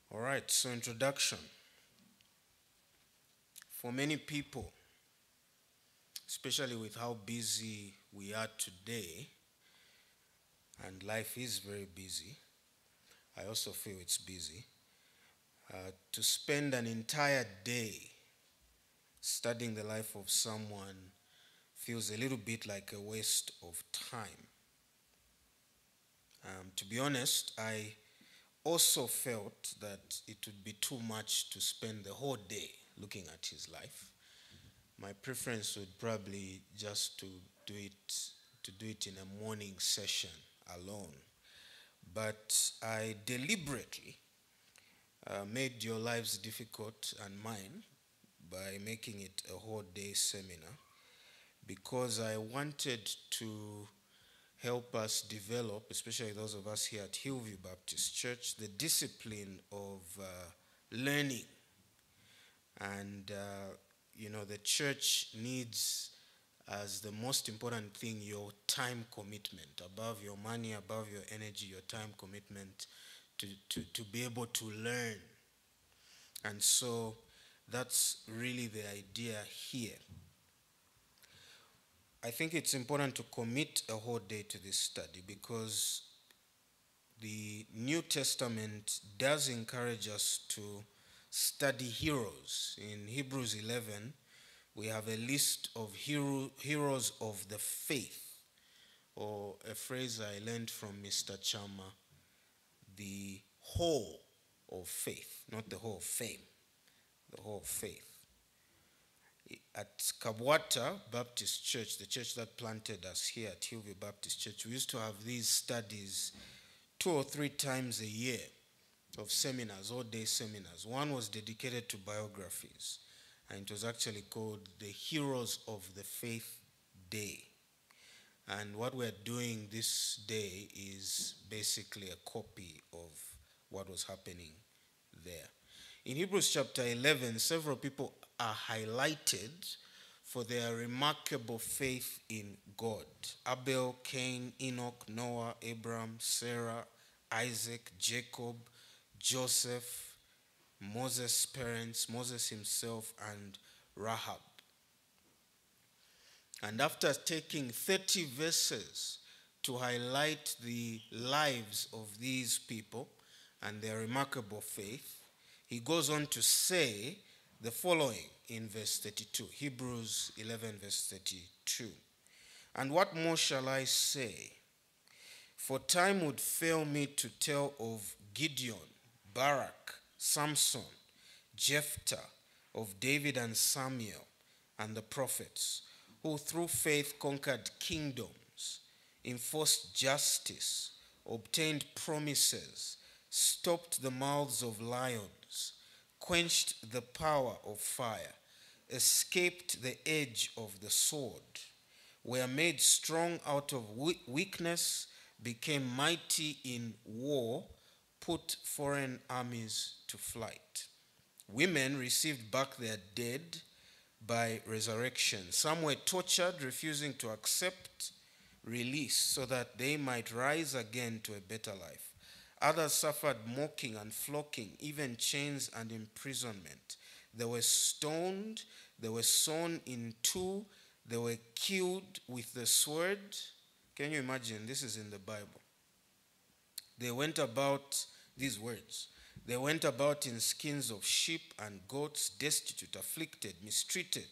All right, so introduction. For many people, especially with how busy we are today, and life is very busy, I also feel it's busy, to spend an entire day studying the life of someone feels a little bit like a waste of time. To be honest, I also felt that it would be too much to spend the whole day looking at his life. My preference would probably just to do it in a morning session alone. But I deliberately made your lives difficult and mine by making it a whole day seminar because I wanted to help us develop, especially those of us here at Hillview Baptist Church, the discipline of learning. And, the church needs as the most important thing your time commitment, above your money, above your energy, your time commitment to be able to learn. And so that's really the idea here. I think it's important to commit a whole day to this study because the New Testament does encourage us to study heroes. In Hebrews 11, we have a list of heroes of the faith, or a phrase I learned from Mr. Chama, the whole of faith, not the whole of fame, the whole of faith. At Kabwata Baptist Church, the church that planted us here at Hillview Baptist Church, we used to have these studies 2 or 3 times a year of seminars, all-day seminars. One was dedicated to biographies, and it was actually called the Heroes of the Faith Day. And what we're doing this day is basically a copy of what was happening there. In Hebrews chapter 11, several people are highlighted for their remarkable faith in God. Abel, Cain, Enoch, Noah, Abraham, Sarah, Isaac, Jacob, Joseph, Moses' parents, Moses himself, and Rahab. And after taking 30 verses to highlight the lives of these people and their remarkable faith, he goes on to say the following in verse 32, Hebrews 11, verse 32. And what more shall I say? For time would fail me to tell of Gideon, Barak, Samson, Jephthah, of David and Samuel, and the prophets, who through faith conquered kingdoms, enforced justice, obtained promises, stopped the mouths of lions, quenched the power of fire, escaped the edge of the sword, were made strong out of weakness, became mighty in war, put foreign armies to flight. Women received back their dead by resurrection. Some were tortured, refusing to accept release so that they might rise again to a better life. Others suffered mocking and flocking, even chains and imprisonment. They were stoned, they were sawn in two, they were killed with the sword. Can you imagine? This is in the Bible. They went about, these words, they went about in skins of sheep and goats, destitute, afflicted, mistreated,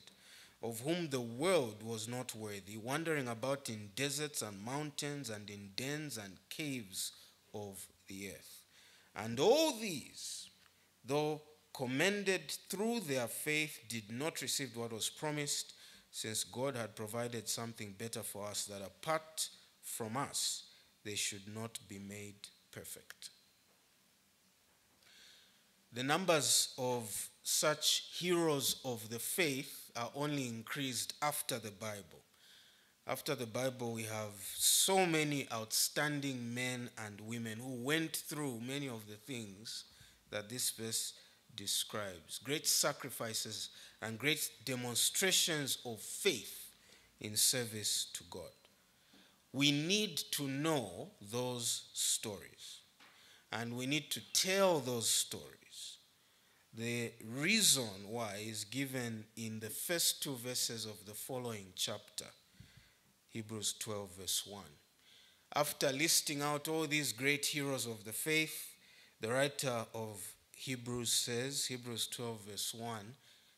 of whom the world was not worthy, wandering about in deserts and mountains and in dens and caves of the earth. And all these, though commended through their faith, did not receive what was promised, since God had provided something better for us, that apart from us, they should not be made perfect. The numbers of such heroes of the faith are only increased after the Bible. After the Bible, we have so many outstanding men and women who went through many of the things that this verse describes. Great sacrifices and great demonstrations of faith in service to God. We need to know those stories. and we need to tell those stories. The reason why is given in the first two verses of the following chapter, Hebrews 12 verse 1. After listing out all these great heroes of the faith, the writer of Hebrews says, Hebrews 12 verse 1,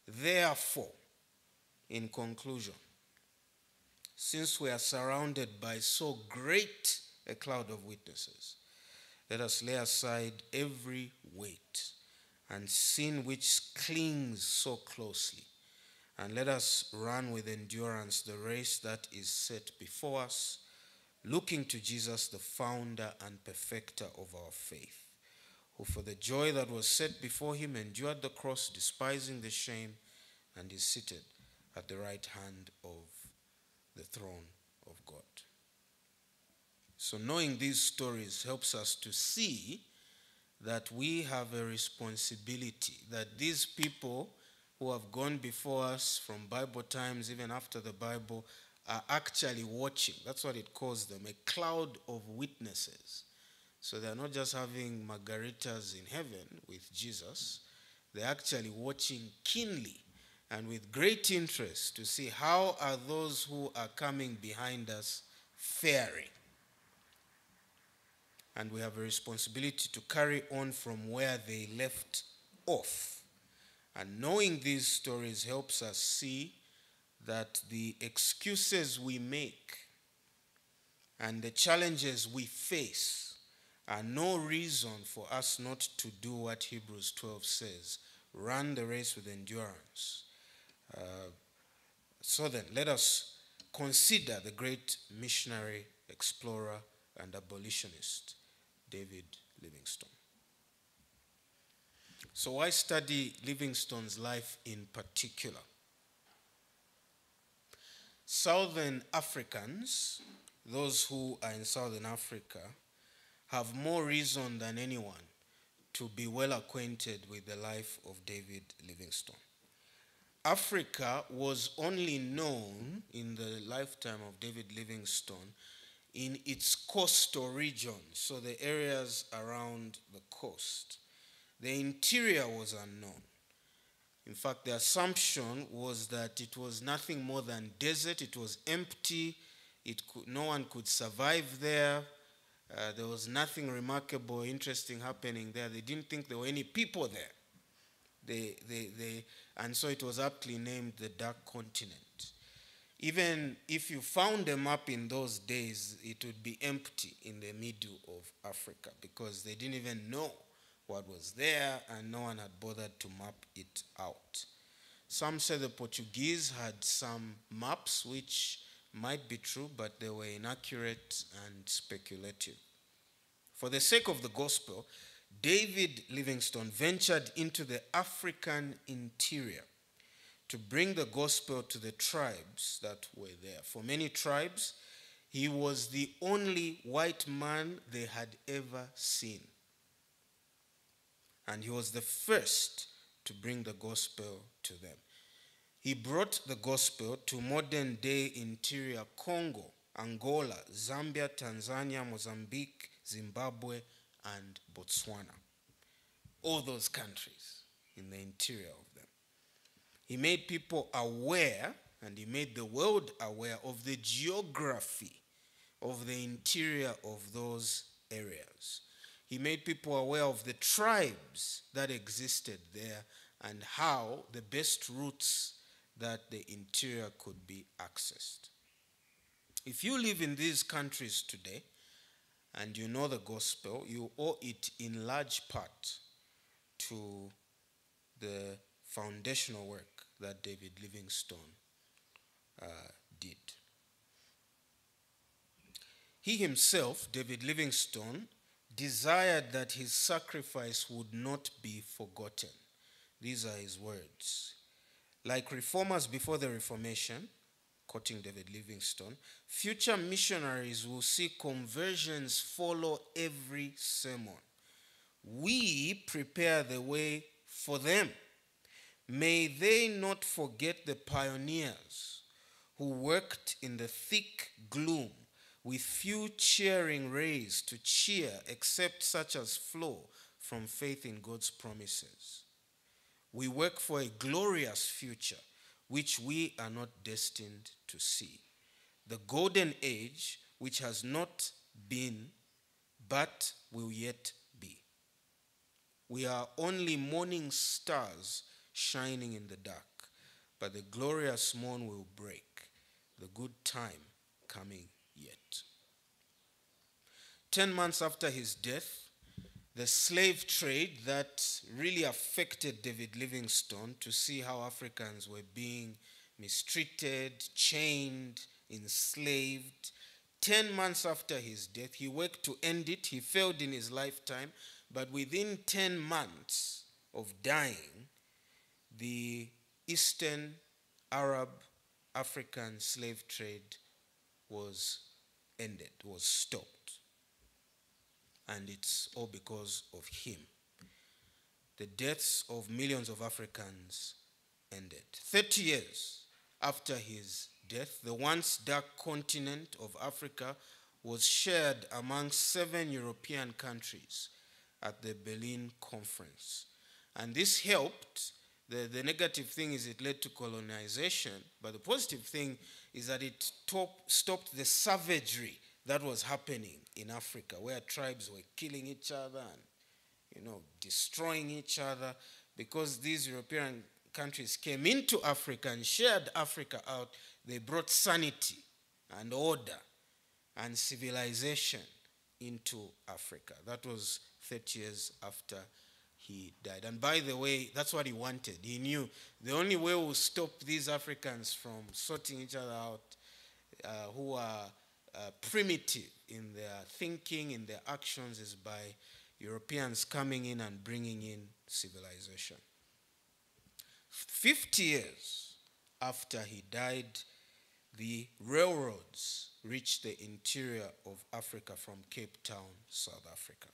therefore, in conclusion, since we are surrounded by so great a cloud of witnesses, let us lay aside every weight and sin which clings so closely, and let us run with endurance the race that is set before us, looking to Jesus, the founder and perfecter of our faith, who for the joy that was set before him endured the cross, despising the shame, and is seated at the right hand of the throne of God. So knowing these stories helps us to see that we have a responsibility, that these people who have gone before us from Bible times, even after the Bible, are actually watching. That's what it calls them, a cloud of witnesses. So they're not just having margaritas in heaven with Jesus. They're actually watching keenly and with great interest to see how are those who are coming behind us faring. And we have a responsibility to carry on from where they left off. And knowing these stories helps us see that the excuses we make and the challenges we face are no reason for us not to do what Hebrews 12 says, run the race with endurance. So then, let us consider the great missionary, explorer, and abolitionist, David Livingstone. So why study Livingstone's life in particular? Southern Africans, those who are in Southern Africa, have more reason than anyone to be well acquainted with the life of David Livingstone. Africa was only known in the lifetime of David Livingstone in its coastal region, so the areas around the coast. The interior was unknown. In fact, the assumption was that it was nothing more than desert. It was empty. No one could survive there. There was nothing remarkable, interesting happening there. They didn't think there were any people there. And so it was aptly named the Dark Continent. Even if you found a map in those days, it would be empty in the middle of Africa because they didn't even know what was there and no one had bothered to map it out. Some say the Portuguese had some maps which might be true, but they were inaccurate and speculative. For the sake of the gospel, David Livingstone ventured into the African interior to bring the gospel to the tribes that were there. For many tribes, he was the only white man they had ever seen. And he was the first to bring the gospel to them. He brought the gospel to modern-day interior Congo, Angola, Zambia, Tanzania, Mozambique, Zimbabwe, and Botswana. All those countries in the interior of them. He made people aware, and he made the world aware of the geography of the interior of those areas. He made people aware of the tribes that existed there and how the best routes that the interior could be accessed. If you live in these countries today and you know the gospel, you owe it in large part to the foundational work that David Livingstone did. He himself, David Livingstone, desired that his sacrifice would not be forgotten. These are his words. Like reformers before the Reformation, quoting David Livingstone, future missionaries will see conversions follow every sermon. We prepare the way for them. May they not forget the pioneers who worked in the thick gloom with few cheering rays to cheer except such as flow from faith in God's promises. We work for a glorious future which we are not destined to see. The golden age which has not been but will yet be. We are only morning stars shining in the dark, but the glorious morn will break, the good time coming yet. 10 months after his death, the slave trade that really affected David Livingstone, to see how Africans were being mistreated, chained, enslaved. 10 months after his death, he worked to end it. He failed in his lifetime, but within 10 months of dying, the Eastern Arab African slave trade was ended, was stopped. And it's all because of him. The deaths of millions of Africans ended. 30 years after his death, the once dark continent of Africa was shared among 7 European countries at the Berlin Conference. And this helped. The negative thing is it led to colonization, but the positive thing is that it stopped the savagery that was happening in Africa, where tribes were killing each other and, destroying each other, because these European countries came into Africa and shared Africa out. They brought sanity and order and civilization into Africa. That was 30 years after he died. And by the way, that's what he wanted. He knew the only way we'll stop these Africans from sorting each other out, who are primitive in their thinking, in their actions, is by Europeans coming in and bringing in civilization. 50 years after he died, the railroads reached the interior of Africa from Cape Town, South Africa.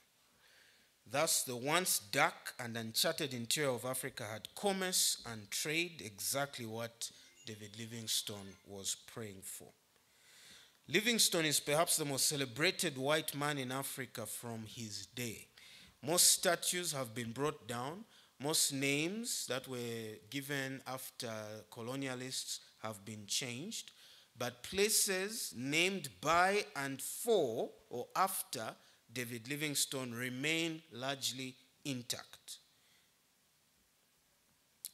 Thus, the once dark and uncharted interior of Africa had commerce and trade, exactly what David Livingstone was praying for. Livingstone is perhaps the most celebrated white man in Africa from his day. Most statues have been brought down. Most names that were given after colonialists have been changed. But places named by and for or after David Livingstone remain largely intact.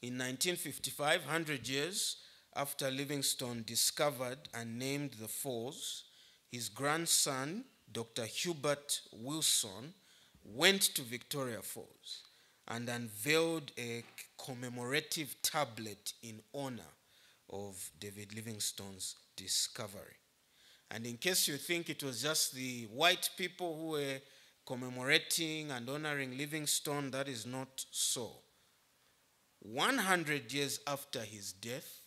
In 1955, 100 years after Livingstone discovered and named the falls, his grandson, Dr. Hubert Wilson, went to Victoria Falls and unveiled a commemorative tablet in honor of David Livingstone's discovery. And in case you think it was just the white people who were commemorating and honoring Livingstone, that is not so. 100 years after his death,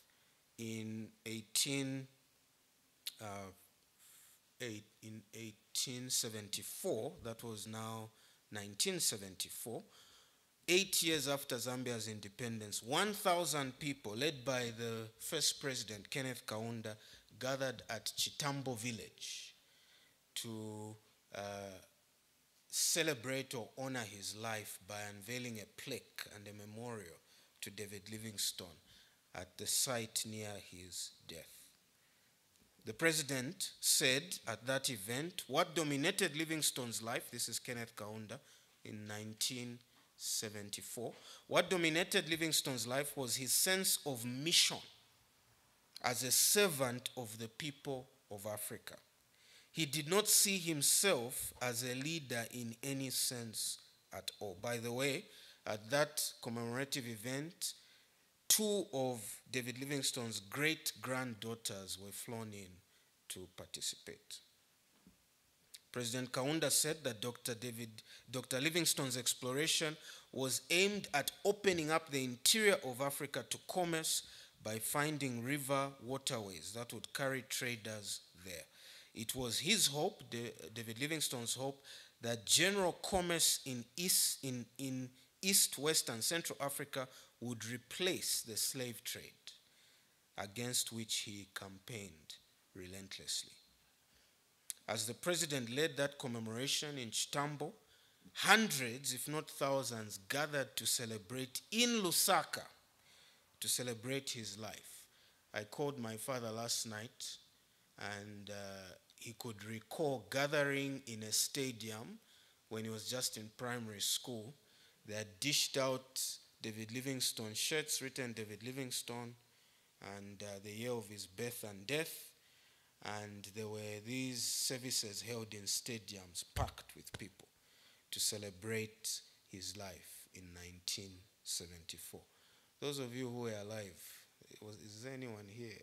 in 1874, that was now 1974, 8 years after Zambia's independence, 1,000 people, led by the first president, Kenneth Kaunda, gathered at Chitambo village to celebrate or honor his life by unveiling a plaque and a memorial to David Livingstone at the site near his death. The president said at that event, what dominated Livingstone's life, this is Kenneth Kaunda in 1974, what dominated Livingstone's life was his sense of mission as a servant of the people of Africa. He did not see himself as a leader in any sense at all. By the way, at that commemorative event, 2 of David Livingstone's great-granddaughters were flown in to participate. President Kaunda said that Dr. Livingstone's exploration was aimed at opening up the interior of Africa to commerce by finding river waterways that would carry traders there. It was his hope, David Livingstone's hope, that general commerce in East, West, and Central Africa would replace the slave trade, against which he campaigned relentlessly. As the president led that commemoration in Chitambo, hundreds, if not thousands, gathered to celebrate in Lusaka, to celebrate his life. I called my father last night, and he could recall gathering in a stadium when he was just in primary school. They had dished out David Livingstone shirts written David Livingstone and the year of his birth and death. And there were these services held in stadiums packed with people to celebrate his life in 1974. Those of you who were alive, is there anyone here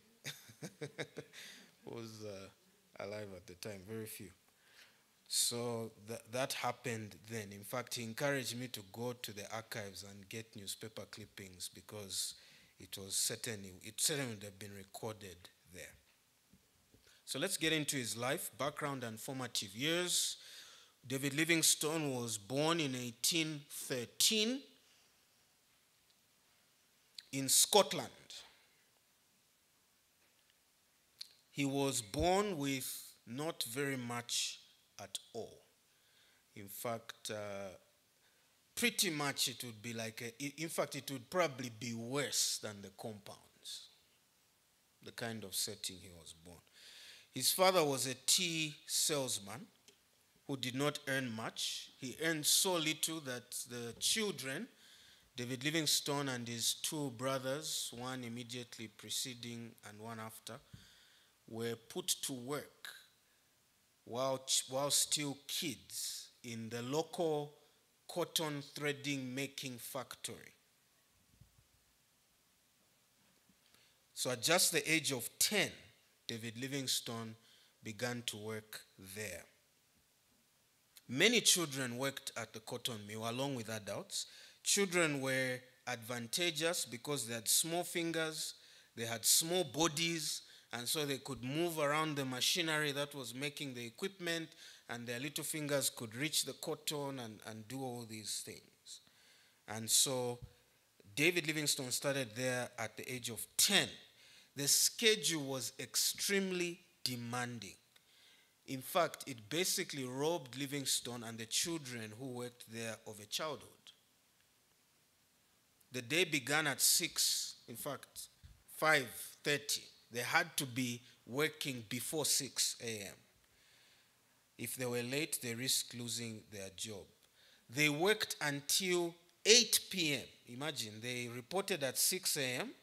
who was alive at the time? Very few. So that happened then. In fact, he encouraged me to go to the archives and get newspaper clippings because it certainly would have been recorded there. So let's get into his life, background, and formative years. David Livingstone was born in 1813 in Scotland. He was born with not very much at all. In fact, pretty much it would be like, in fact, it would probably be worse than the compounds, the kind of setting he was born. His father was a tea salesman who did not earn much. He earned so little that the children, David Livingstone and his two brothers, one immediately preceding and one after, were put to work while still kids in the local cotton threading making factory. So at just the age of 10, David Livingstone began to work there. Many children worked at the cotton mill along with adults. Children were advantageous because they had small fingers, they had small bodies, and so they could move around the machinery that was making the equipment, and their little fingers could reach the cotton and do all these things. And so David Livingstone started there at the age of 10. The schedule was extremely demanding. In fact, it basically robbed Livingstone and the children who worked there of a childhood. The day began at 6, in fact, 5:30. They had to be working before 6 a.m. If they were late, they risked losing their job. They worked until 8 p.m. Imagine, they reported at 6 a.m.,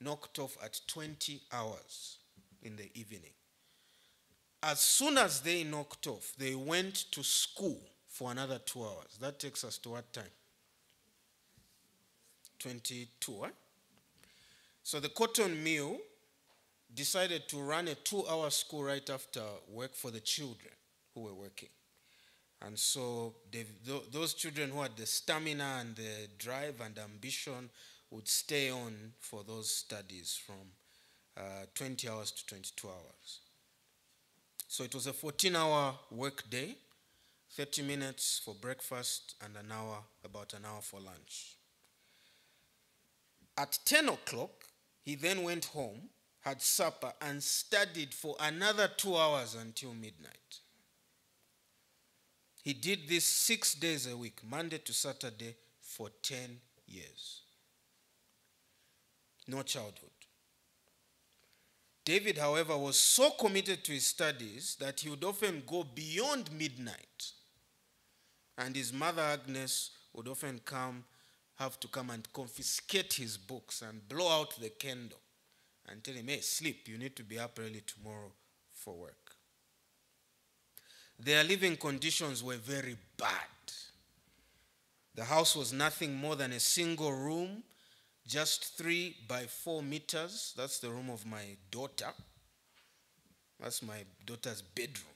knocked off at 20 hours in the evening. As soon as they knocked off, they went to school for another 2 hours. That takes us to what time? 22, eh? So the cotton mill decided to run a 2-hour school right after work for the children who were working. And so those children who had the stamina and the drive and ambition would stay on for those studies from 20 hours to 22 hours. So it was a 14-hour work day, 30 minutes for breakfast and about an hour for lunch. At 10 o'clock, he then went home, had supper, and studied for another 2 hours until midnight. He did this 6 days a week, Monday to Saturday, for 10 years. No childhood. David, however, was so committed to his studies that he would often go beyond midnight. And his mother, Agnes, would often have to come and confiscate his books and blow out the candle and tell him, hey, sleep, you need to be up early tomorrow for work. Their living conditions were very bad. The house was nothing more than a single room, just 3 by 4 meters. That's the room of my daughter. That's my daughter's bedroom.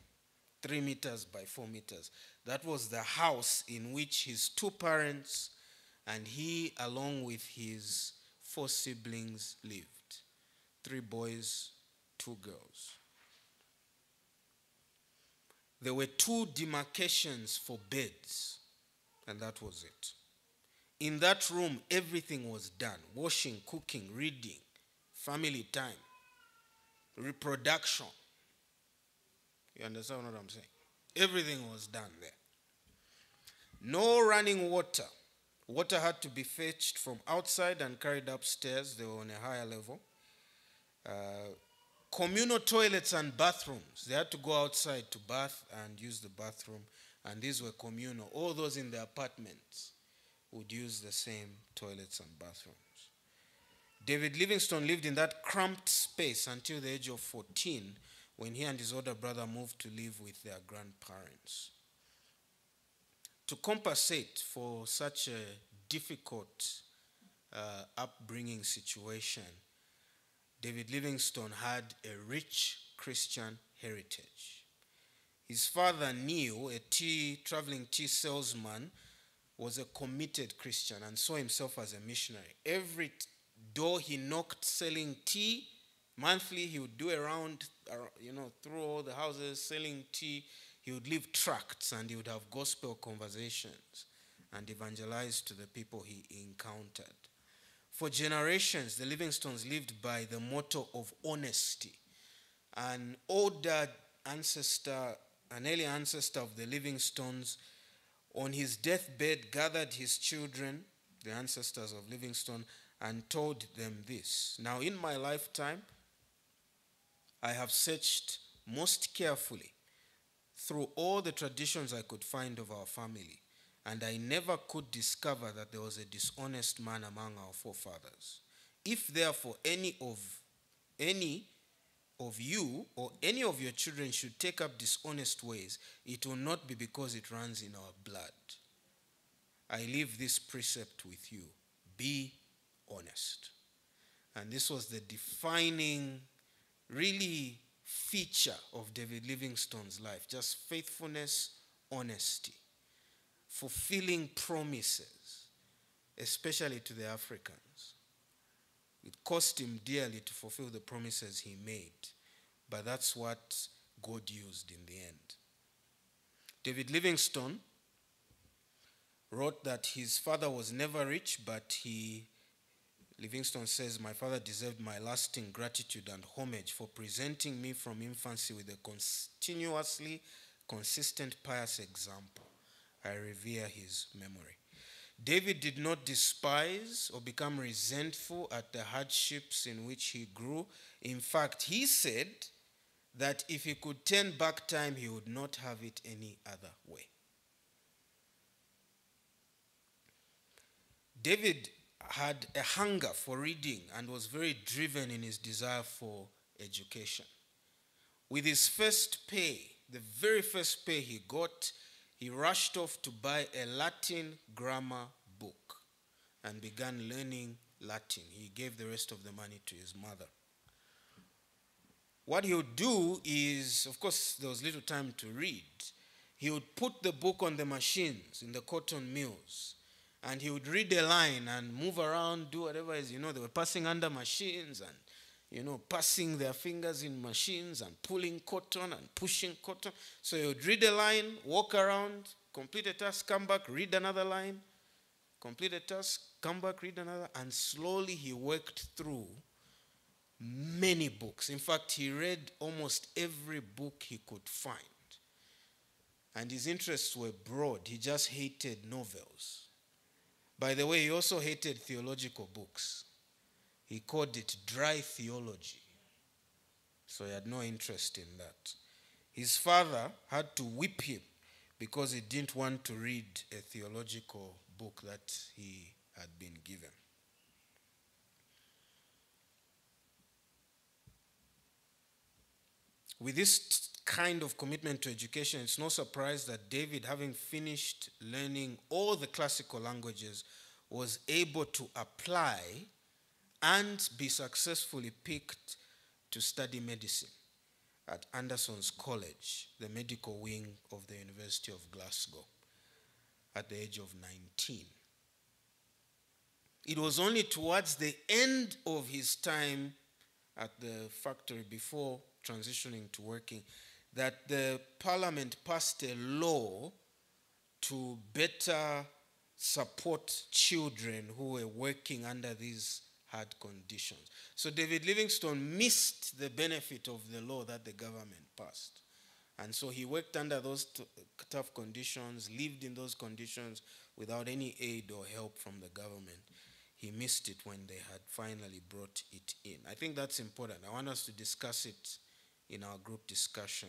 3 meters by 4 meters. That was the house in which his 2 parents and he, along with his 4 siblings, lived. 3 boys, 2 girls. There were 2 demarcations for beds, and that was it. In that room, everything was done. Washing, cooking, reading, family time, reproduction. You understand what I'm saying? Everything was done there. No running water. Water had to be fetched from outside and carried upstairs. They were on a higher level. Communal toilets and bathrooms. They had to go outside to bath and use the bathroom. And these were communal. All those in the apartments would use the same toilets and bathrooms. David Livingstone lived in that cramped space until the age of 14, when he and his older brother moved to live with their grandparents. To compensate for such a difficult upbringing situation, David Livingstone had a rich Christian heritage. His father, Neil, a traveling tea salesman, was a committed Christian and saw himself as a missionary. Every door he knocked selling tea, monthly he would do around, through all the houses selling tea. He would leave tracts and he would have gospel conversations and evangelize to the people he encountered. For generations, the Livingstones lived by the motto of honesty. An older ancestor, an early ancestor of the Livingstones, on his deathbed gathered his children, the ancestors of Livingstone, and told them this: "Now in my lifetime, I have searched most carefully through all the traditions I could find of our family, and I never could discover that there was a dishonest man among our forefathers. If therefore any of you or any of your children should take up dishonest ways, it will not be because it runs in our blood. I leave this precept with you: be honest." And this was the defining, really, feature of David Livingstone's life: just faithfulness, honesty, fulfilling promises, especially to the Africans. It cost him dearly to fulfill the promises he made, but that's what God used in the end. David Livingstone wrote that his father was never rich, but Livingstone says, "My father deserved my lasting gratitude and homage for presenting me from infancy with a continuously consistent pious example. I revere his memory." David did not despise or become resentful at the hardships in which he grew. In fact, he said that if he could turn back time, he would not have it any other way. David had a hunger for reading and was very driven in his desire for education. With his first pay, the very first pay he got, he rushed off to buy a Latin grammar book and began learning Latin. He gave the rest of the money to his mother. What he would do is, of course, there was little time to read. He would put the book on the machines in the cotton mills, and he would read a line and move around, do whatever it is. They were passing under machines and, passing their fingers in machines and pulling cotton and pushing cotton. So he would read a line, walk around, complete a task, come back, read another line, complete a task, come back, read another. And slowly he worked through many books. In fact, he read almost every book he could find. And his interests were broad. He just hated novels. By the way, he also hated theological books. He called it dry theology. So he had no interest in that. His father had to whip him because he didn't want to read a theological book that he had been given. With this kind of commitment to education, it's no surprise that David, having finished learning all the classical languages, was able to apply and be successfully picked to study medicine at Anderson's College, the medical wing of the University of Glasgow, at the age of 19. It was only towards the end of his time at the factory, before transitioning to working, that the Parliament passed a law to better support children who were working under these hard conditions. So David Livingstone missed the benefit of the law that the government passed. And so he worked under those tough conditions, lived in those conditions without any aid or help from the government. He missed it when they had finally brought it in. I think that's important. I want us to discuss it in our group discussion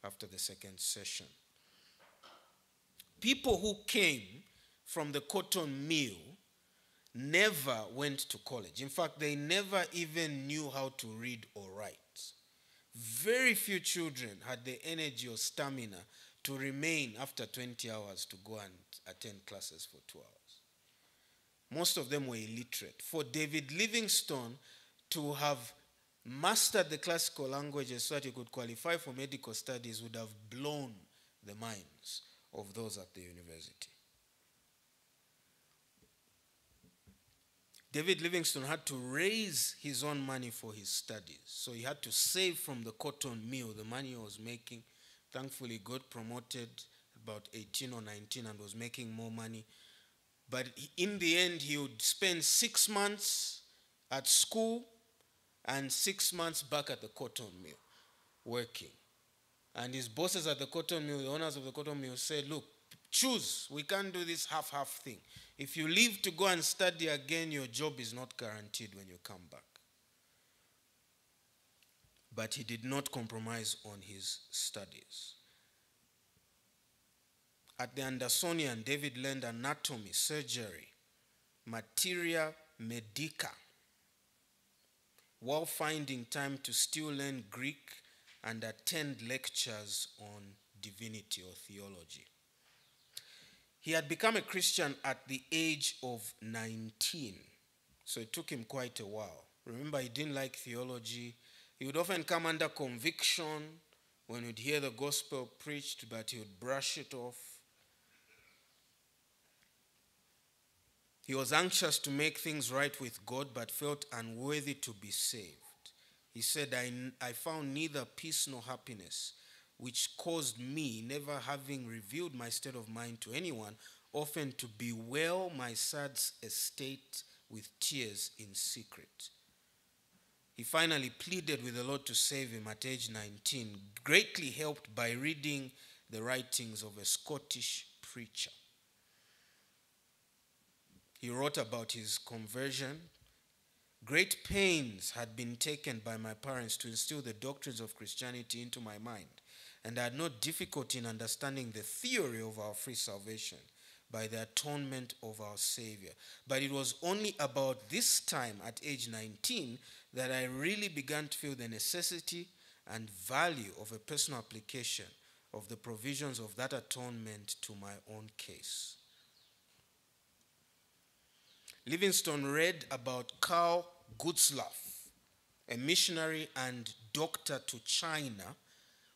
after the second session. People who came from the cotton mill never went to college. In fact, they never even knew how to read or write. Very few children had the energy or stamina to remain after 20 hours to go and attend classes for 2 hours. Most of them were illiterate. For David Livingstone to have mastered the classical languages so that he could qualify for medical studies would have blown the minds of those at the university. David Livingstone had to raise his own money for his studies. So he had to save from the cotton mill the money he was making. Thankfully, he got promoted about 18 or 19 and was making more money. But in the end, he would spend 6 months at school and 6 months back at the cotton mill working. And his bosses at the cotton mill, the owners of the cotton mill, said, look, choose. We can't do this half-half thing. If you leave to go and study again, your job is not guaranteed when you come back. But he did not compromise on his studies. At the Andersonian, David learned anatomy, surgery, materia medica, while finding time to still learn Greek and attend lectures on divinity or theology. He had become a Christian at the age of 19, so it took him quite a while. Remember, he didn't like theology. He would often come under conviction when he'd hear the gospel preached, but he would brush it off. He was anxious to make things right with God, but felt unworthy to be saved. He said, I found neither peace nor happiness, which caused me, never having revealed my state of mind to anyone, often to bewail my sad estate with tears in secret. He finally pleaded with the Lord to save him at age 19, greatly helped by reading the writings of a Scottish preacher. He wrote about his conversion. Great pains had been taken by my parents to instill the doctrines of Christianity into my mind, and I had no difficulty in understanding the theory of our free salvation by the atonement of our Savior. But it was only about this time, at age 19, that I really began to feel the necessity and value of a personal application of the provisions of that atonement to my own case. Livingstone read about Karl Gutzlaff, a missionary and doctor to China,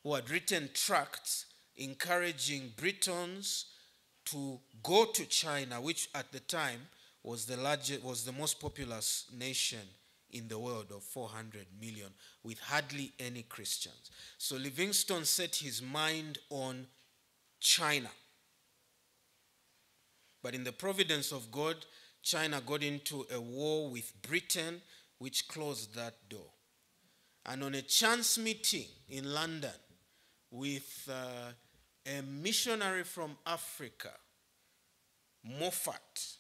who had written tracts encouraging Britons to go to China, which at the time was the most populous nation in the world of 400 million, with hardly any Christians. So Livingstone set his mind on China. But in the providence of God, China got into a war with Britain, which closed that door. And on a chance meeting in London with a missionary from Africa, Moffat,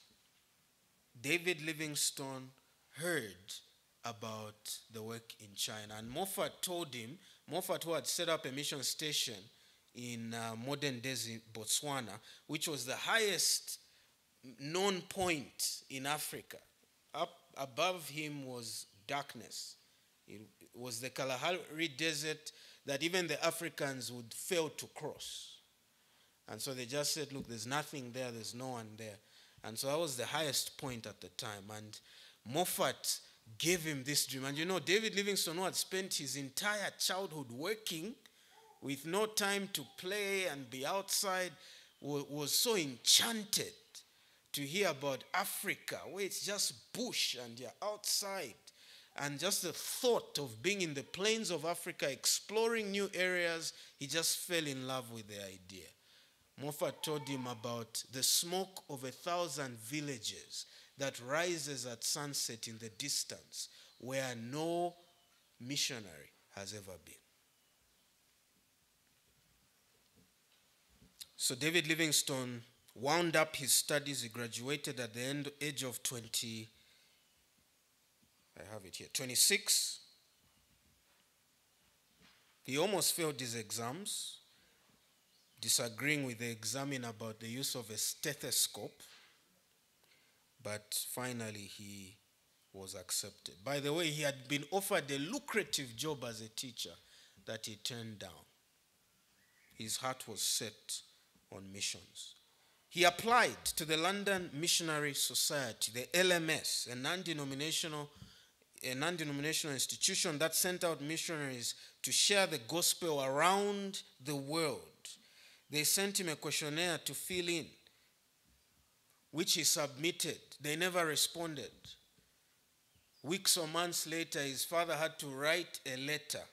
David Livingstone heard about the work in China. And Moffat told him, Moffat, who had set up a mission station in modern day Botswana, which was the highest known point in Africa. Up above him was darkness. It was the Kalahari Desert that even the Africans would fail to cross. And so they just said, look, there's nothing there, there's no one there. And so that was the highest point at the time. And Moffat gave him this dream. And you know, David Livingstone, who had spent his entire childhood working with no time to play and be outside, was so enchanted to hear about Africa, where it's just bush and you're outside. And just the thought of being in the plains of Africa, exploring new areas, he just fell in love with the idea. Moffat told him about the smoke of 1,000 villages that rises at sunset in the distance, where no missionary has ever been. So David Livingstone wound up his studies. He graduated at the age of 20. I have it here, 26. He almost failed his exams, disagreeing with the examiner about the use of a stethoscope, but finally he was accepted. By the way, he had been offered a lucrative job as a teacher that he turned down. His heart was set on missions. He applied to the London Missionary Society, the LMS, a non-denominational institution that sent out missionaries to share the gospel around the world. They sent him a questionnaire to fill in, which he submitted. They never responded. Weeks or months later, his father had to write a letter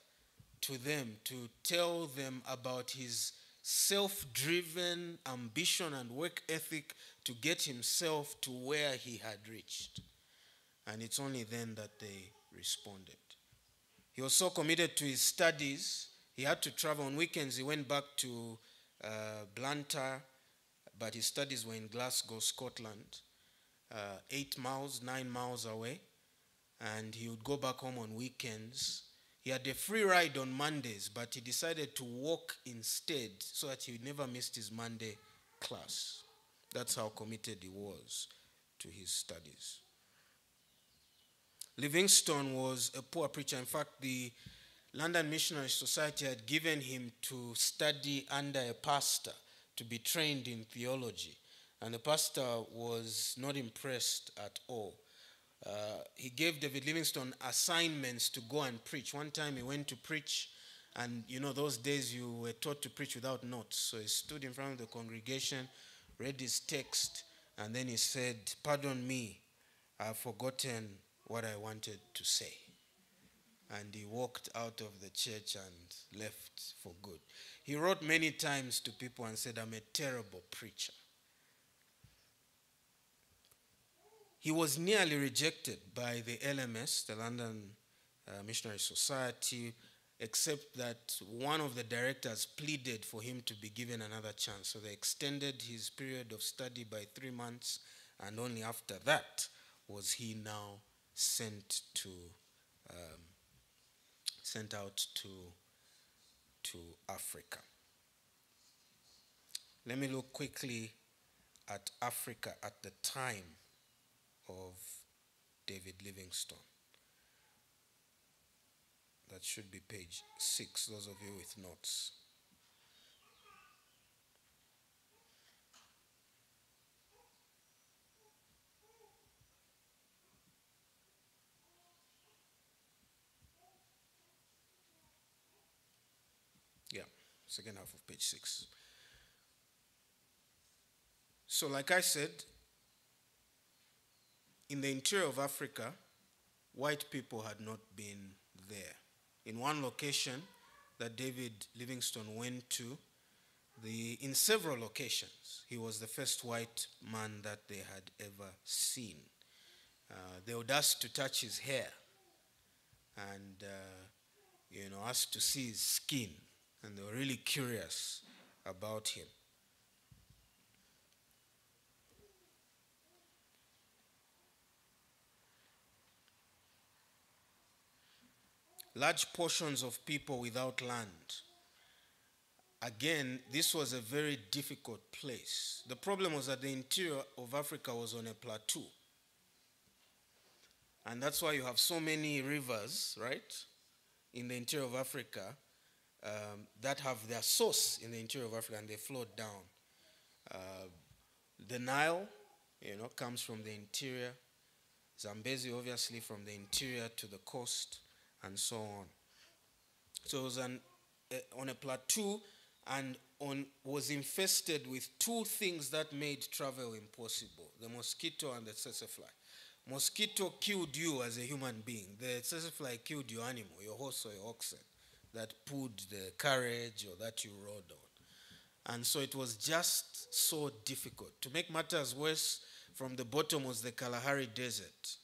to them to tell them about his self-driven ambition and work ethic to get himself to where he had reached. And it's only then that they responded. He was so committed to his studies, he had to travel on weekends. He went back to Blantyre, but his studies were in Glasgow, Scotland, 9 miles away. And he would go back home on weekends. He had a free ride on Mondays, but he decided to walk instead so that he would never miss his Monday class. That's how committed he was to his studies. Livingstone was a poor preacher. In fact, the London Missionary Society had given him to study under a pastor to be trained in theology. And the pastor was not impressed at all. He gave David Livingstone assignments to go and preach. One time he went to preach, and those days you were taught to preach without notes. So he stood in front of the congregation, read his text, and then he said, "Pardon me, I've forgotten what I wanted to say." And he walked out of the church and left for good. He wrote many times to people and said, "I'm a terrible preacher." He was nearly rejected by the LMS, the London Missionary Society, except that one of the directors pleaded for him to be given another chance. So they extended his period of study by 3 months, and only after that was he now sent out to Africa. Let me look quickly at Africa at the time of David Livingstone. That should be page 6, those of you with notes. Yeah, second half of page 6. So like I said, in the interior of Africa, white people had not been there. In one location that David Livingstone went to, in several locations, he was the first white man that they had ever seen. They would ask to touch his hair and ask to see his skin, and they were really curious about him. Large portions of people without land. Again, this was a very difficult place. The problem was that the interior of Africa was on a plateau. And that's why you have so many rivers, right, in the interior of Africa that have their source in the interior of Africa, and they flow down. The Nile, comes from the interior. Zambezi, obviously, from the interior to the coast, and so on. So it was on a plateau and was infested with two things that made travel impossible: the mosquito and the tsetse fly. Mosquito killed you as a human being. The tsetse fly killed your animal, your horse or your oxen that pulled the carriage or that you rode on. And so it was just so difficult. To make matters worse, from the bottom was the Kalahari Desert,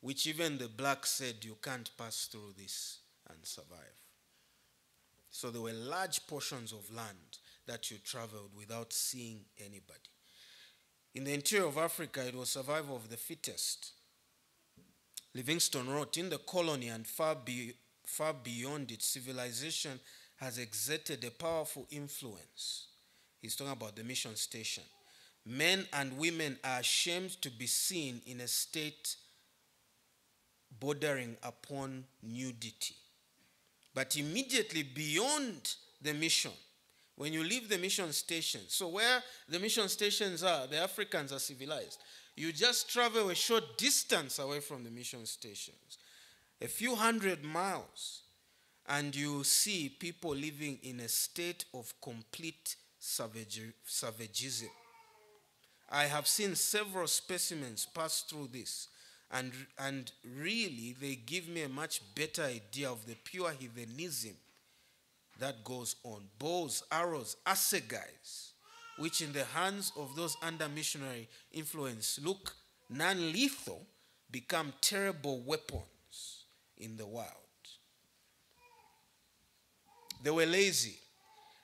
which even the blacks said, "You can't pass through this and survive." So there were large portions of land that you traveled without seeing anybody. In the interior of Africa, it was survival of the fittest. Livingstone wrote, in the colony and far beyond it, civilization has exerted a powerful influence. He's talking about the mission station. Men and women are ashamed to be seen in a state bordering upon nudity. But immediately beyond the mission, when you leave the mission station, so where the mission stations are, the Africans are civilized. You just travel a short distance away from the mission stations, a few 100 miles, and you see people living in a state of complete savagism. I have seen several specimens pass through this, and really they give me a much better idea of the pure heathenism that goes on. Bows, arrows, assegais, which in the hands of those under missionary influence look non-lethal, become terrible weapons in the wild. They were lazy.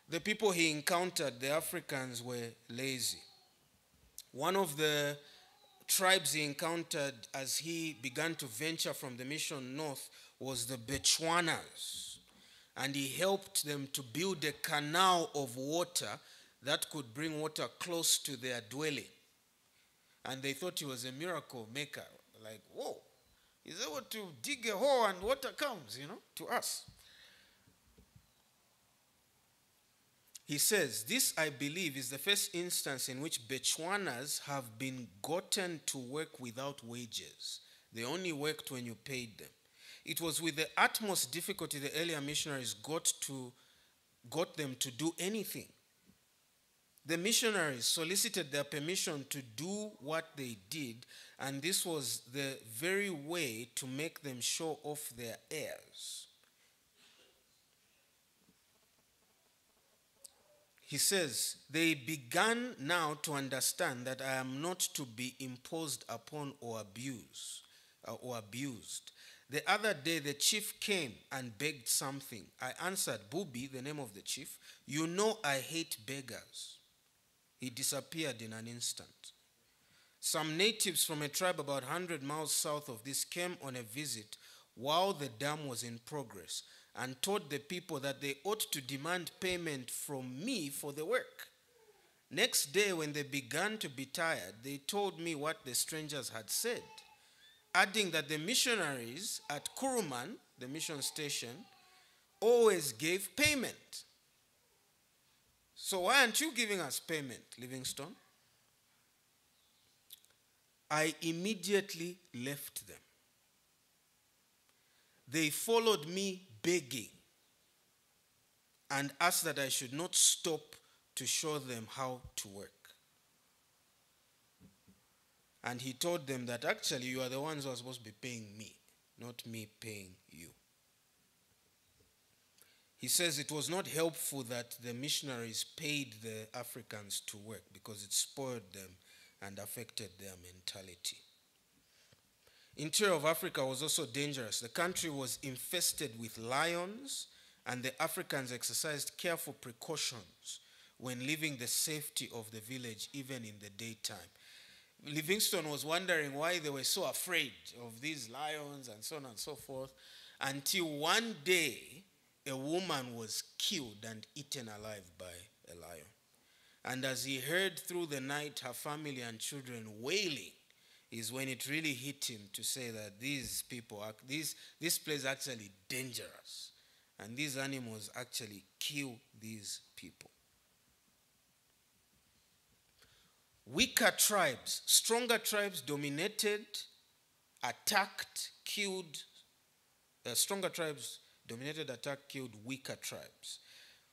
The people he encountered, the Africans, were lazy. One of the tribes he encountered as he began to venture from the mission north was the Bechuanas. And he helped them to build a canal of water that could bring water close to their dwelling. And they thought he was a miracle maker. Like, whoa, he's able to dig a hole and water comes, to us. He says, this, I believe, is the first instance in which Bechuanas have been gotten to work without wages. They only worked when you paid them. It was with the utmost difficulty the earlier missionaries got them to do anything. The missionaries solicited their permission to do what they did, and this was the very way to make them show off their airs. He says, they began now to understand that I am not to be imposed upon or abused. The other day the chief came and begged something. I answered, Bubi, the name of the chief, you know I hate beggars. He disappeared in an instant. Some natives from a tribe about 100 miles south of this came on a visit while the dam was in progress and told the people that they ought to demand payment from me for the work. Next day, when they began to be tired, they told me what the strangers had said, adding that the missionaries at Kuruman, the mission station, always gave payment. So why aren't you giving us payment, Livingstone? I immediately left them. They followed me begging and asked that I should not stop to show them how to work. And he told them that actually you are the ones who are supposed to be paying me, not me paying you. He says it was not helpful that the missionaries paid the Africans to work because it spoiled them and affected their mentality. Interior of Africa was also dangerous. The country was infested with lions, and the Africans exercised careful precautions when leaving the safety of the village, even in the daytime. Livingstone was wondering why they were so afraid of these lions and so on and so forth, until one day a woman was killed and eaten alive by a lion. And as he heard through the night her family and children wailing, is when it really hit him to say that these people, this place is actually dangerous. And these animals actually kill these people. Weaker tribes, stronger tribes dominated, attacked, killed. Stronger tribes dominated, attacked, killed weaker tribes.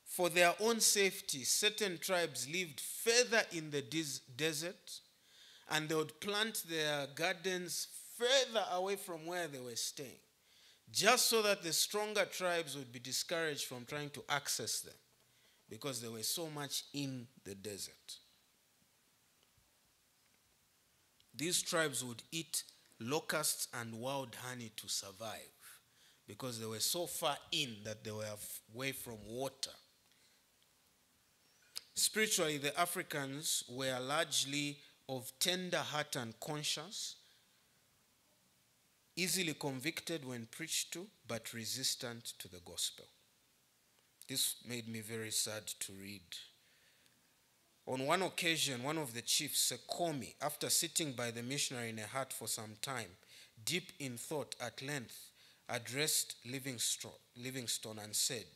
For their own safety, certain tribes lived further in the desert, and they would plant their gardens further away from where they were staying, just so that the stronger tribes would be discouraged from trying to access them, because they were so much in the desert. These tribes would eat locusts and wild honey to survive, because they were so far in that they were away from water. Spiritually, the Africans were largely of tender heart and conscience, easily convicted when preached to, but resistant to the gospel. This made me very sad to read. On one occasion, one of the chiefs, Sekomi, after sitting by the missionary in a hut for some time, deep in thought, at length addressed Livingstone and said,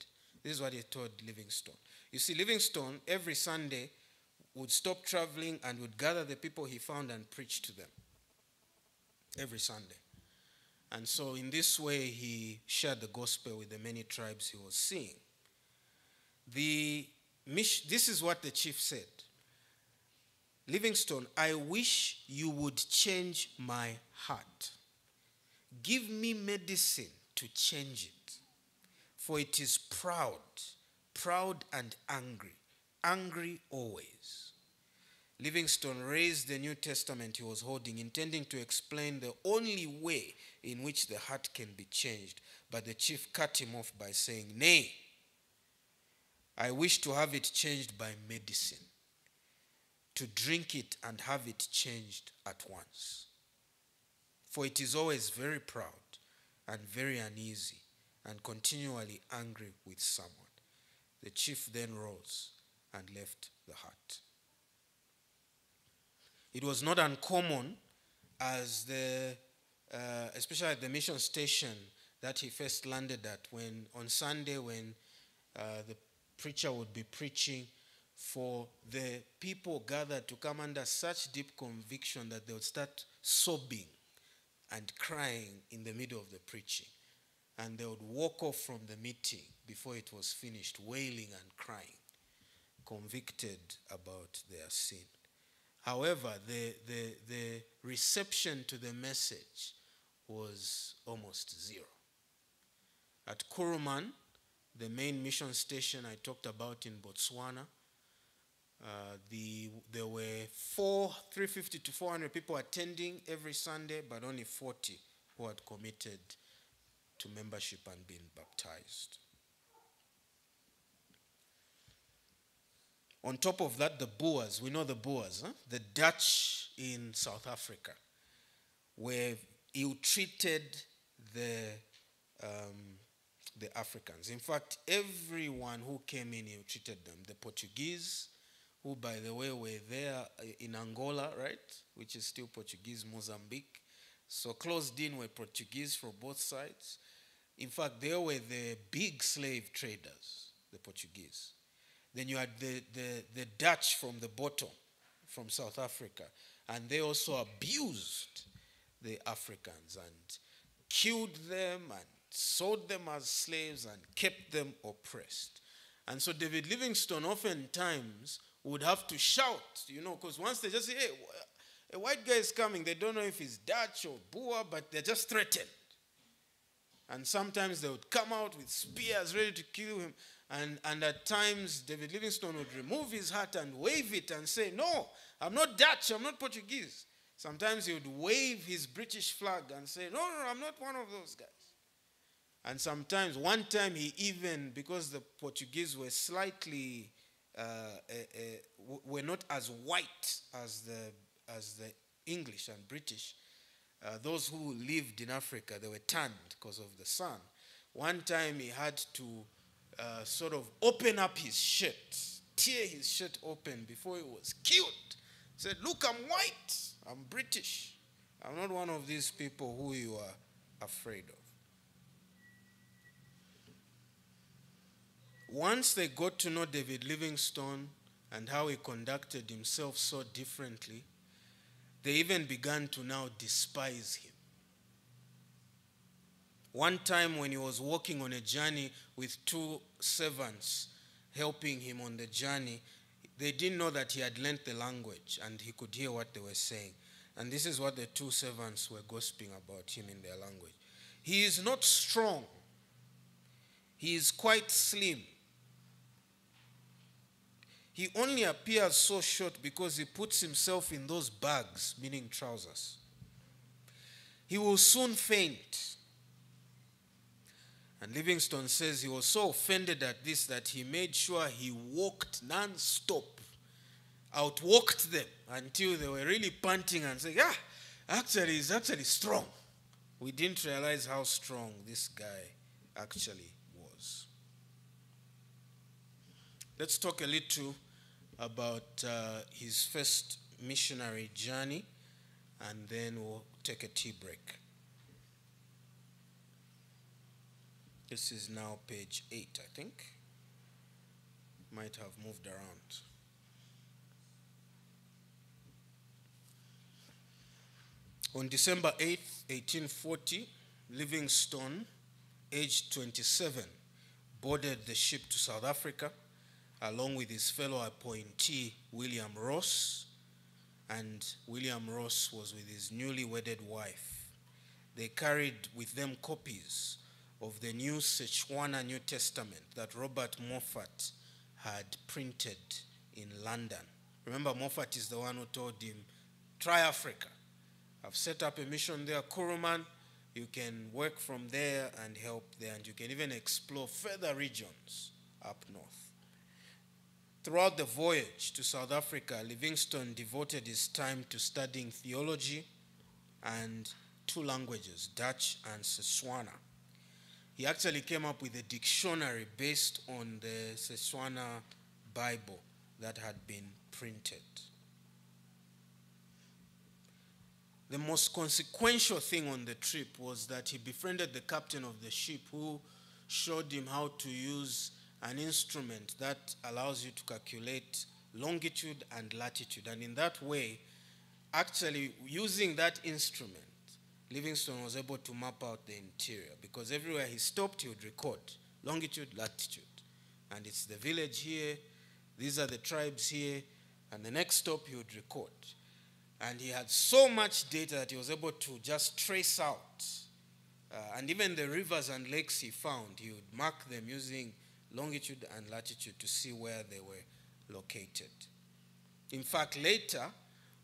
this is what he told Livingstone. You see, Livingstone every Sunday would stop traveling and would gather the people he found and preach to them every Sunday. And so in this way, he shared the gospel with the many tribes he was seeing. This is what the chief said. Livingstone, I wish you would change my heart. Give me medicine to change it. For it is proud and angry always. Livingstone raised the New Testament he was holding, intending to explain the only way in which the heart can be changed. But the chief cut him off by saying, nay, I wish to have it changed by medicine, to drink it and have it changed at once. For it is always very proud and very uneasy and continually angry with someone. The chief then rose and left the hut. It was not uncommon, as especially at the mission station that he first landed at, when on Sunday when the preacher would be preaching, for the people gathered to come under such deep conviction that they would start sobbing and crying in the middle of the preaching. And they would walk off from the meeting before it was finished, wailing and crying, convicted about their sin. However, the reception to the message was almost zero. At Kuruman, the main mission station I talked about in Botswana, there were 350 to 400 people attending every Sunday, but only 40 who had committed to membership and been baptized. On top of that, the Boers, we know the Boers, the Dutch in South Africa, where ill-treated the Africans. In fact, everyone who came in ill-treated them. The Portuguese, who, by the way, were there in Angola, right, which is still Portuguese, Mozambique. So closed in were Portuguese from both sides. In fact, they were the big slave traders, the Portuguese. Then you had the Dutch from the bottom, from South Africa. And they also abused the Africans and killed them and sold them as slaves and kept them oppressed. And so David Livingstone oftentimes would have to shout, because once they just say, hey, a white guy is coming, they don't know if he's Dutch or Boer, but they're just threatened. And sometimes they would come out with spears ready to kill him. And at times, David Livingstone would remove his hat and wave it and say, no, I'm not Dutch, I'm not Portuguese. Sometimes he would wave his British flag and say, no, I'm not one of those guys. And sometimes, one time he even, because the Portuguese were slightly, were not as white as the English and British, those who lived in Africa, they were tanned because of the sun. One time he had to sort of open up his shirt, tear his shirt open before he was killed. He said, look, I'm white, I'm British. I'm not one of these people who you are afraid of. Once they got to know David Livingstone and how he conducted himself so differently, they even began to now despise him. One time when he was walking on a journey with two servants helping him on the journey, they didn't know that he had learnt the language and he could hear what they were saying. And this is what the two servants were gossiping about him in their language. He is not strong. He is quite slim. He only appears so short because he puts himself in those bags, meaning trousers. He will soon faint. And Livingstone says he was so offended at this that he made sure he walked non-stop, outwalked them until they were really panting and saying, actually, he's actually strong. We didn't realize how strong this guy actually was. Let's talk a little about his first missionary journey, and then we'll take a tea break. This is now page 8, I think. Might have moved around. On December 8th, 1840, Livingstone, aged 27, boarded the ship to South Africa, along with his fellow appointee, William Ross, and William Ross was with his newly wedded wife. They carried with them copies of the New Setswana New Testament that Robert Moffat had printed in London. Remember, Moffat is the one who told him, try Africa. I've set up a mission there, Kuruman. You can work from there and help there, and you can even explore further regions up north. Throughout the voyage to South Africa, Livingstone devoted his time to studying theology and 2 languages, Dutch and Setswana. He actually came up with a dictionary based on the Setswana Bible that had been printed. The most consequential thing on the trip was that he befriended the captain of the ship, who showed him how to use an instrument that allows you to calculate longitude and latitude. And in that way, actually using that instrument, Livingstone was able to map out the interior, because everywhere he stopped, he would record longitude, latitude. And it's the village here, these are the tribes here, and the next stop he would record. And he had so much data that he was able to just trace out. And even the rivers and lakes he found, he would mark them using longitude and latitude to see where they were located. In fact, later,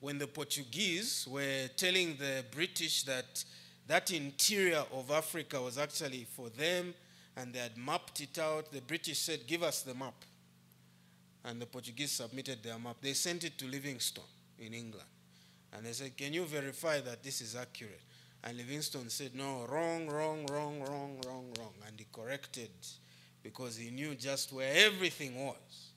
when the Portuguese were telling the British that that interior of Africa was actually for them and they had mapped it out, the British said, give us the map. And the Portuguese submitted their map. They sent it to Livingstone in England. And they said, can you verify that this is accurate? And Livingstone said, no, wrong. And he corrected, because he knew just where everything was,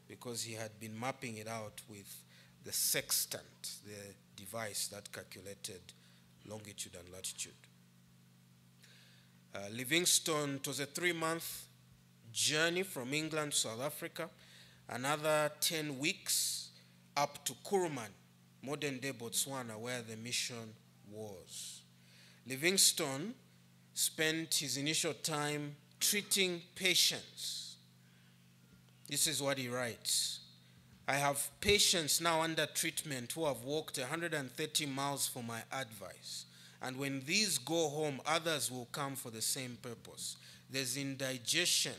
because he had been mapping it out with the sextant, the device that calculated longitude and latitude. Livingstone, it was a 3-month journey from England to South Africa, another 10 weeks up to Kuruman, modern-day Botswana, where the mission was. Livingstone spent his initial time treating patients. This is what he writes. I have patients now under treatment who have walked 130 miles for my advice. And when these go home, others will come for the same purpose. There's indigestion.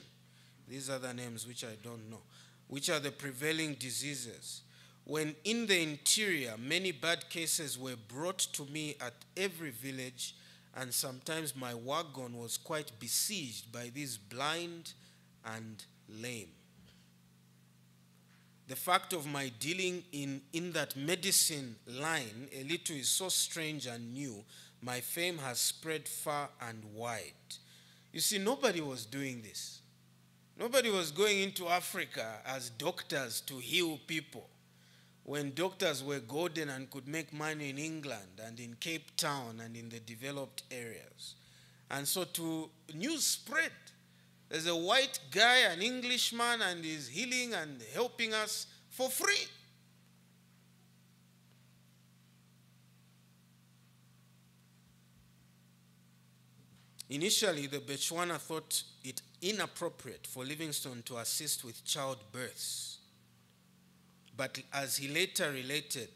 These are the names which I don't know, which are the prevailing diseases. When in the interior, many bad cases were brought to me at every village, and sometimes my wagon was quite besieged by these blind and lame. The fact of my dealing in that medicine line, a little, is so strange and new. My fame has spread far and wide. You see, nobody was doing this. Nobody was going into Africa as doctors to heal people, when doctors were golden and could make money in England and in Cape Town and in the developed areas. And so news spread. There's a white guy, an Englishman, and he's healing and helping us for free. Initially, the Botswana thought it inappropriate for Livingstone to assist with childbirths. But as he later related,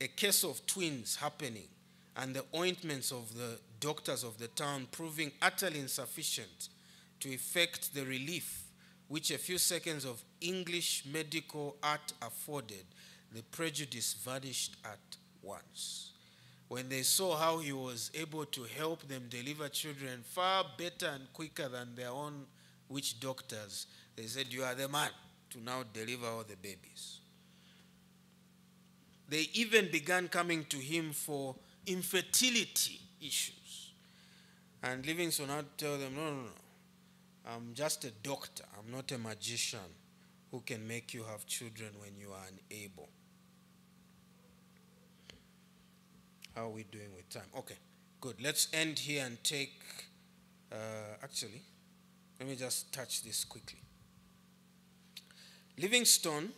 a case of twins happening and the ointments of the doctors of the town proving utterly insufficient to effect the relief which a few seconds of English medical art afforded, the prejudice vanished at once. when they saw how he was able to help them deliver children far better and quicker than their own witch doctors, they said, "You are the man to now deliver all the babies." They even began coming to him for infertility issues. And Livingstone had to tell them, no, I'm just a doctor. I'm not a magician who can make you have children when you are unable. How are we doing with time? Okay, good. Let's end here and take, actually, let me just touch this quickly. Livingstone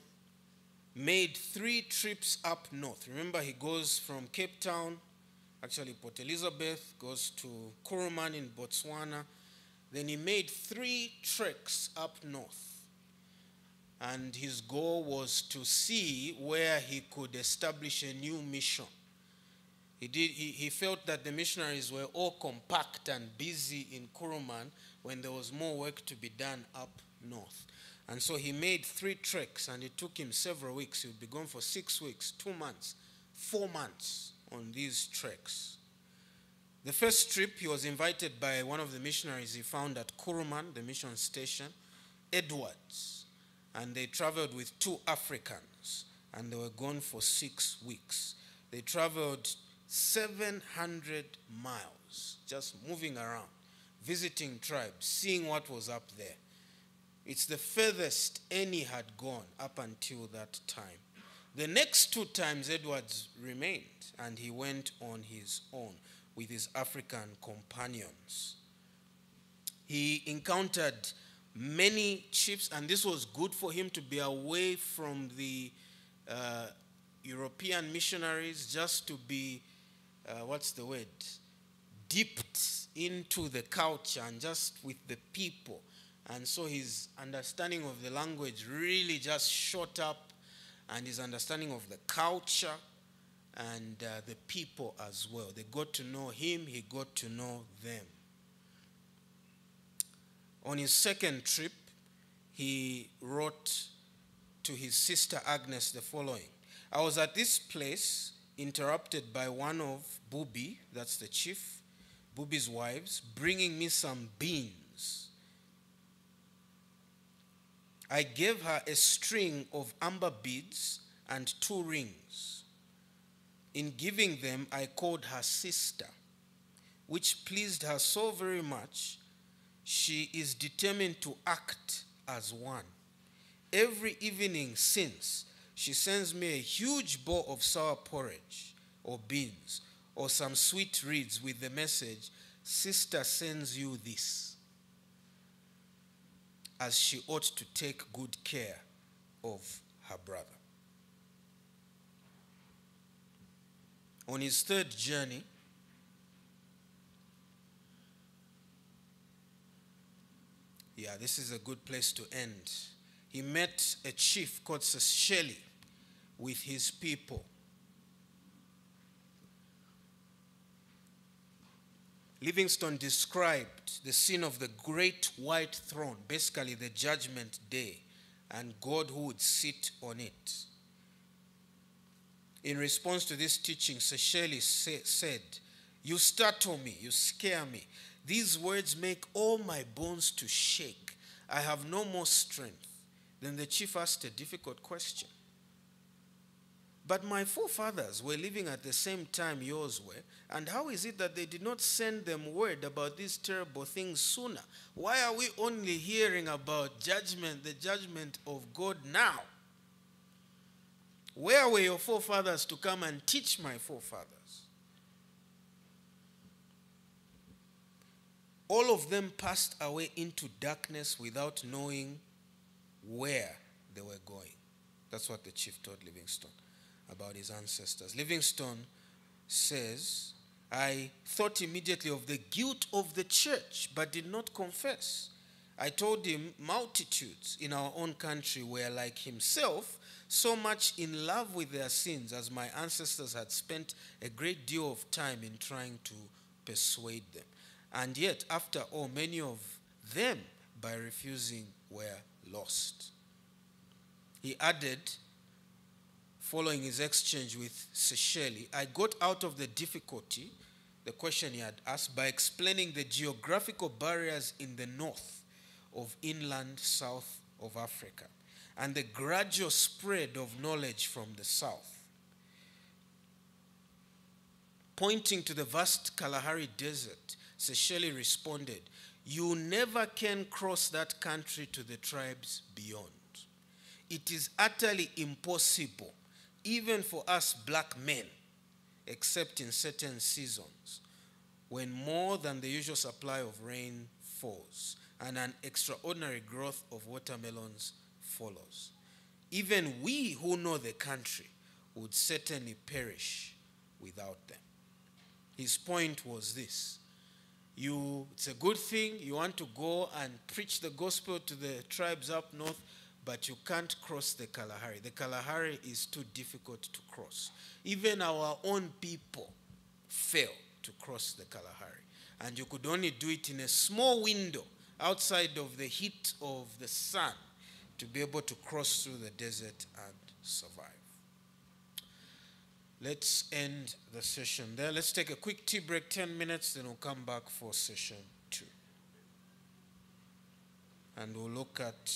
made 3 trips up north. Remember, he goes from Cape Town, actually Port Elizabeth, goes to Kuruman in Botswana. Then he made 3 treks up north. And his goal was to see where he could establish a new mission. He felt that the missionaries were all compact and busy in Kuruman when there was more work to be done up north. And so he made 3 treks, and it took him several weeks. He would be gone for 6 weeks, 2 months, 4 months on these treks. The first trip, he was invited by one of the missionaries he found at Kuruman, the mission station, Edwards. And they traveled with 2 Africans, and they were gone for 6 weeks. They traveled 700 miles, just moving around, visiting tribes, seeing what was up there. It's the furthest any had gone up until that time. The next 2 times, Edwards remained, and he went on his own with his African companions. He encountered many chiefs, and this was good for him to be away from the European missionaries, just to be, dipped into the culture and just with the people. And so his understanding of the language really just shot up, and his understanding of the culture and the people as well. They got to know him, he got to know them. On his second trip, he wrote to his sister Agnes the following: "I was at this place interrupted by one of Bubi, that's the chief, Bubi's wives, bringing me some beans. I gave her a string of amber beads and 2 rings. In giving them, I called her sister, which pleased her so very much, she is determined to act as one. Every evening since, she sends me a huge bowl of sour porridge or beans or some sweet reeds with the message, 'Sister sends you this,' as she ought to take good care of her brother." On his third journey, this is a good place to end. He met a chief called Sesheli with his people. Livingstone described the scene of the great white throne, basically the judgment day, and God who would sit on it. In response to this teaching, Sesheli said, "You startle me, you scare me. These words make all my bones to shake. I have no more strength." Then the chief asked a difficult question. "But my forefathers were living at the same time yours were, and how is it that they did not send them word about these terrible things sooner? Why are we only hearing about judgment, the judgment of God now? Where were your forefathers to come and teach my forefathers?" All of them passed away into darkness without knowing where they were going. That's what the chief told Livingstone about his ancestors. Livingstone says, "I thought immediately of the guilt of the church, but did not confess. I told him multitudes in our own country were like himself, so much in love with their sins, as my ancestors had spent a great deal of time in trying to persuade them. And yet, after all, many of them, by refusing, were lost." He added, following his exchange with Seychelles, I got out of the difficulty, the question he had asked, by explaining the geographical barriers in the north of inland south of Africa and the gradual spread of knowledge from the south. Pointing to the vast Kalahari Desert, Seychelles responded, "You never can cross that country to the tribes beyond. It is utterly impossible, even for us black men, except in certain seasons, when more than the usual supply of rain falls and an extraordinary growth of watermelons follows. Even we who know the country would certainly perish without them." His point was this: it's a good thing, you want to go and preach the gospel to the tribes up north, but you can't cross the Kalahari. The Kalahari is too difficult to cross. Even our own people fail to cross the Kalahari. And you could only do it in a small window outside of the heat of the sun to be able to cross through the desert and survive. Let's end the session there. Let's take a quick tea break, 10 minutes, then we'll come back for session 2. And we'll look at